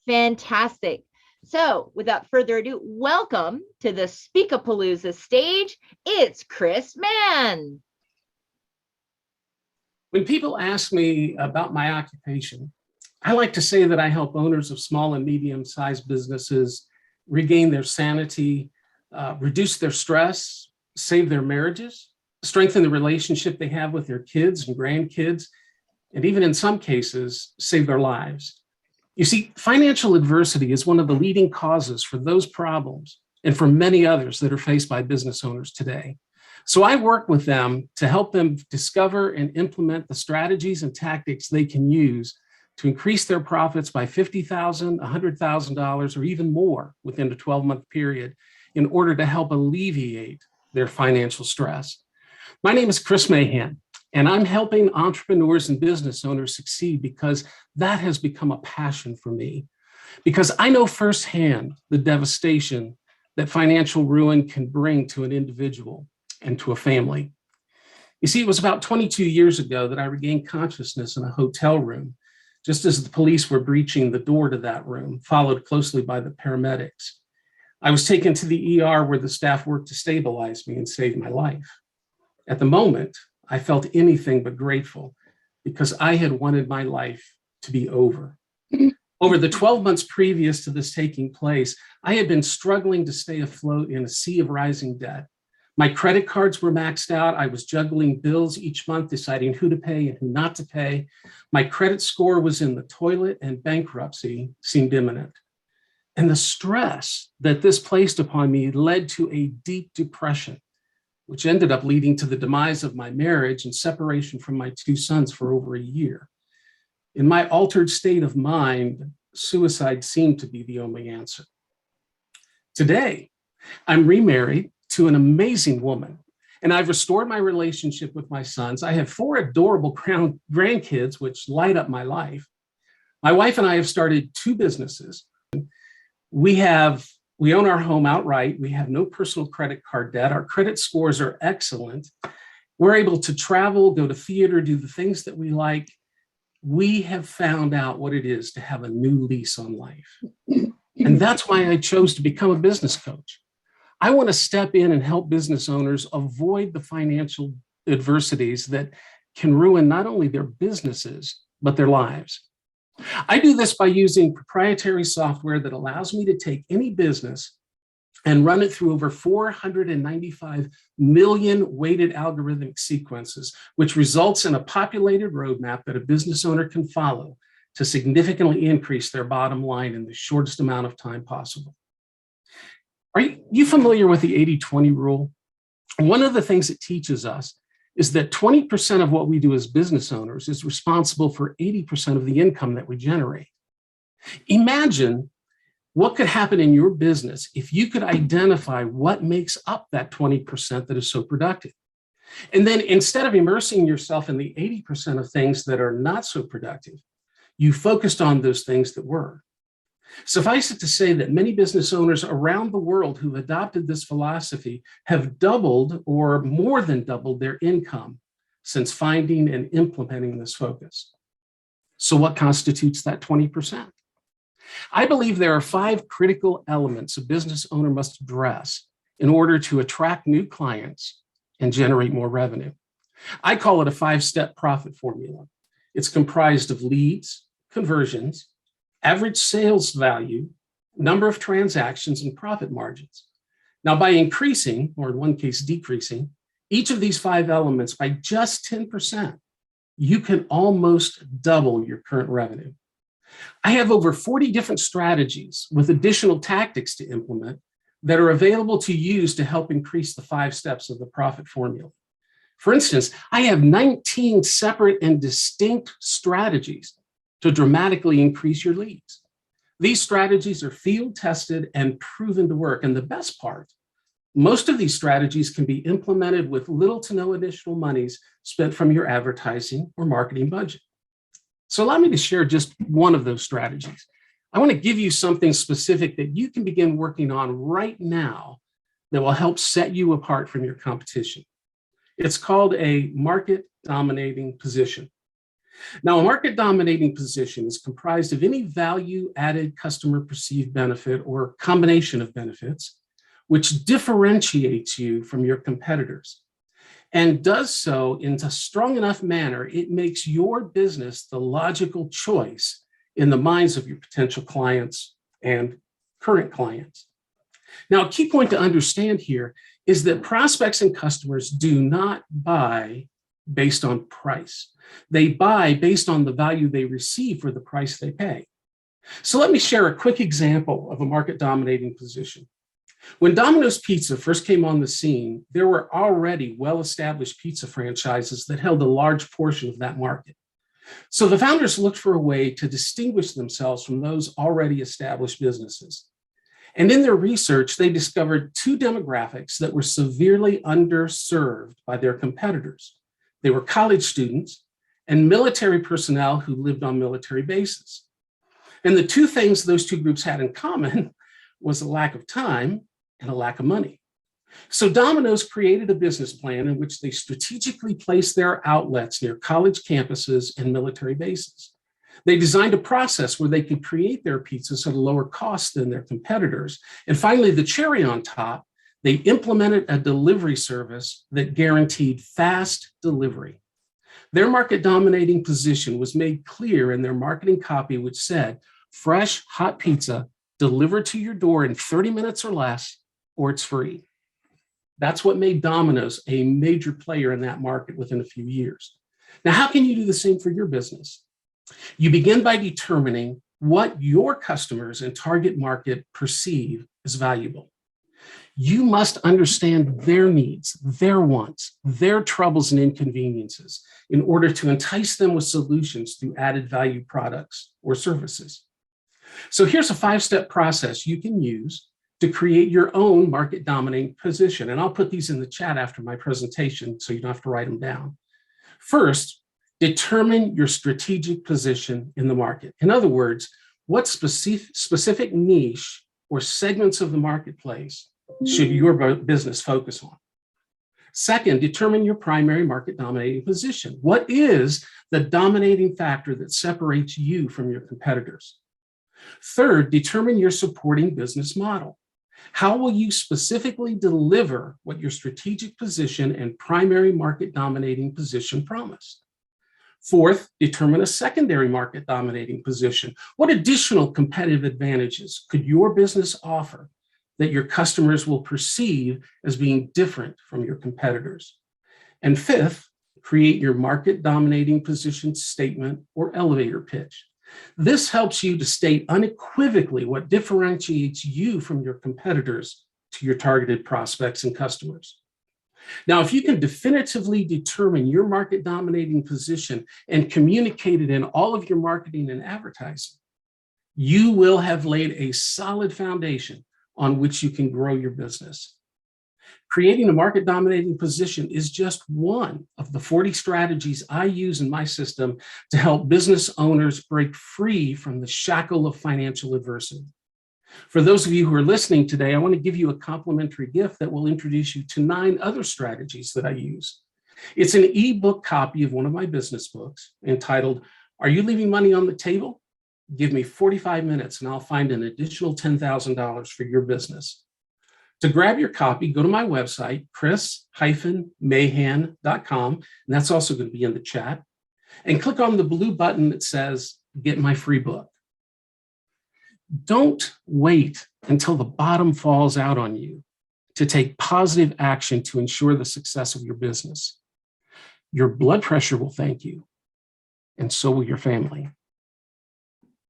Fantastic. So without further ado, welcome to the Speakapalooza stage. It's Chris Mann. When people ask me about my occupation, I like to say that I help owners of small and medium-sized businesses regain their sanity, reduce their stress, save their marriages, strengthen the relationship they have with their kids and grandkids, and even in some cases, save their lives. You see, financial adversity is one of the leading causes for those problems and for many others that are faced by business owners today. So I work with them to help them discover and implement the strategies and tactics they can use to increase their profits by $50,000, $100,000, or even more within a 12-month period in order to help alleviate their financial stress. My name is Chris Mahan, and I'm helping entrepreneurs and business owners succeed because that has become a passion for me. Because I know firsthand the devastation that financial ruin can bring to an individual and to a family. You see, it was about 22 years ago that I regained consciousness in a hotel room, just as the police were breaching the door to that room, followed closely by the paramedics. I was taken to the ER where the staff worked to stabilize me and save my life. At the moment, I felt anything but grateful because I had wanted my life to be over. Over the 12 months previous to this taking place, I had been struggling to stay afloat in a sea of rising debt. My credit cards were maxed out. I was juggling bills each month, deciding who to pay and who not to pay. My credit score was in the toilet and bankruptcy seemed imminent. And the stress that this placed upon me led to a deep depression, which ended up leading to the demise of my marriage and separation from my two sons for over a year. In my altered state of mind, suicide seemed to be the only answer. Today, I'm remarried to an amazing woman, and I've restored my relationship with my sons. I have 4 adorable grandkids, which light up my life. My wife and I have started 2 businesses. We own our home outright. We have no personal credit card debt. Our credit scores are excellent. We're able to travel, go to theater, do the things that we like. We have found out what it is to have a new lease on life. And that's why I chose to become a business coach. I want to step in and help business owners avoid the financial adversities that can ruin not only their businesses, but their lives. I do this by using proprietary software that allows me to take any business and run it through over 495 million weighted algorithmic sequences, which results in a populated roadmap that a business owner can follow to significantly increase their bottom line in the shortest amount of time possible. Are you familiar with the 80-20 rule? One of the things it teaches us is that 20% of what we do as business owners is responsible for 80% of the income that we generate. Imagine what could happen in your business if you could identify what makes up that 20% that is so productive. And then instead of immersing yourself in the 80% of things that are not so productive, you focused on those things that were. Suffice it to say that many business owners around the world who adopted this philosophy have doubled or more than doubled their income since finding and implementing this focus. So what constitutes that 20%? I believe there are 5 critical elements a business owner must address in order to attract new clients and generate more revenue. I call it a 5-step profit formula. It's comprised of leads, conversions, average sales value, number of transactions, and profit margins. Now, by increasing, or in one case decreasing, each of these 5 elements by just 10%, you can almost double your current revenue. I have over 40 different strategies with additional tactics to implement that are available to use to help increase the 5 steps of the profit formula. For instance, I have 19 separate and distinct strategies to dramatically increase your leads. These strategies are field tested and proven to work. And the best part, most of these strategies can be implemented with little to no additional monies spent from your advertising or marketing budget. So allow me to share just one of those strategies. I want to give you something specific that you can begin working on right now that will help set you apart from your competition. It's called a market dominating position. Now, a market dominating position is comprised of any value added customer perceived benefit or combination of benefits, which differentiates you from your competitors and does so in a strong enough manner, it makes your business the logical choice in the minds of your potential clients and current clients. Now, a key point to understand here is that prospects and customers do not buy based on price. They buy based on the value they receive for the price they pay. So let me share a quick example of a market dominating position. When Domino's Pizza first came on the scene, there were already well-established pizza franchises that held a large portion of that market. So the founders looked for a way to distinguish themselves from those already established businesses. And in their research, they discovered two demographics that were severely underserved by their competitors. They were college students and military personnel who lived on military bases. And the two things those two groups had in common was a lack of time and a lack of money. So Domino's created a business plan in which they strategically placed their outlets near college campuses and military bases. They designed a process where they could create their pizzas at a lower cost than their competitors. And finally, the cherry on top, they implemented a delivery service that guaranteed fast delivery. Their market dominating position was made clear in their marketing copy, which said, fresh, hot pizza delivered to your door in 30 minutes or less, or it's free. That's what made Domino's a major player in that market within a few years. Now, how can you do the same for your business? You begin by determining what your customers and target market perceive as valuable. You must understand their needs, their wants, their troubles and inconveniences in order to entice them with solutions through added value products or services. So here's a 5-step process you can use to create your own market dominating position. And I'll put these in the chat after my presentation so you don't have to write them down. First, determine your strategic position in the market. In other words, what specific niche or segments of the marketplace should your business focus on? Second, determine your primary market dominating position. What is the dominating factor that separates you from your competitors? Third, determine your supporting business model. How will you specifically deliver what your strategic position and primary market dominating position promise? Fourth, determine a secondary market dominating position. What additional competitive advantages could your business offer that your customers will perceive as being different from your competitors? And fifth, create your market dominating position statement or elevator pitch. This helps you to state unequivocally what differentiates you from your competitors to your targeted prospects and customers. Now, if you can definitively determine your market dominating position and communicate it in all of your marketing and advertising, you will have laid a solid foundation on which you can grow your business. Creating a market dominating position is just one of the 40 strategies I use in my system to help business owners break free from the shackle of financial adversity. For those of you who are listening today, I want to give you a complimentary gift that will introduce you to 9 other strategies that I use. It's an ebook copy of one of my business books entitled, Are You Leaving Money on the Table? Give me 45 minutes and I'll find an additional $10,000 for your business. To grab your copy, go to my website, chris-mahan.com, and that's also going to be in the chat, and click on the blue button that says, Get My Free Book. Don't wait until the bottom falls out on you to take positive action to ensure the success of your business. Your blood pressure will thank you, and so will your family.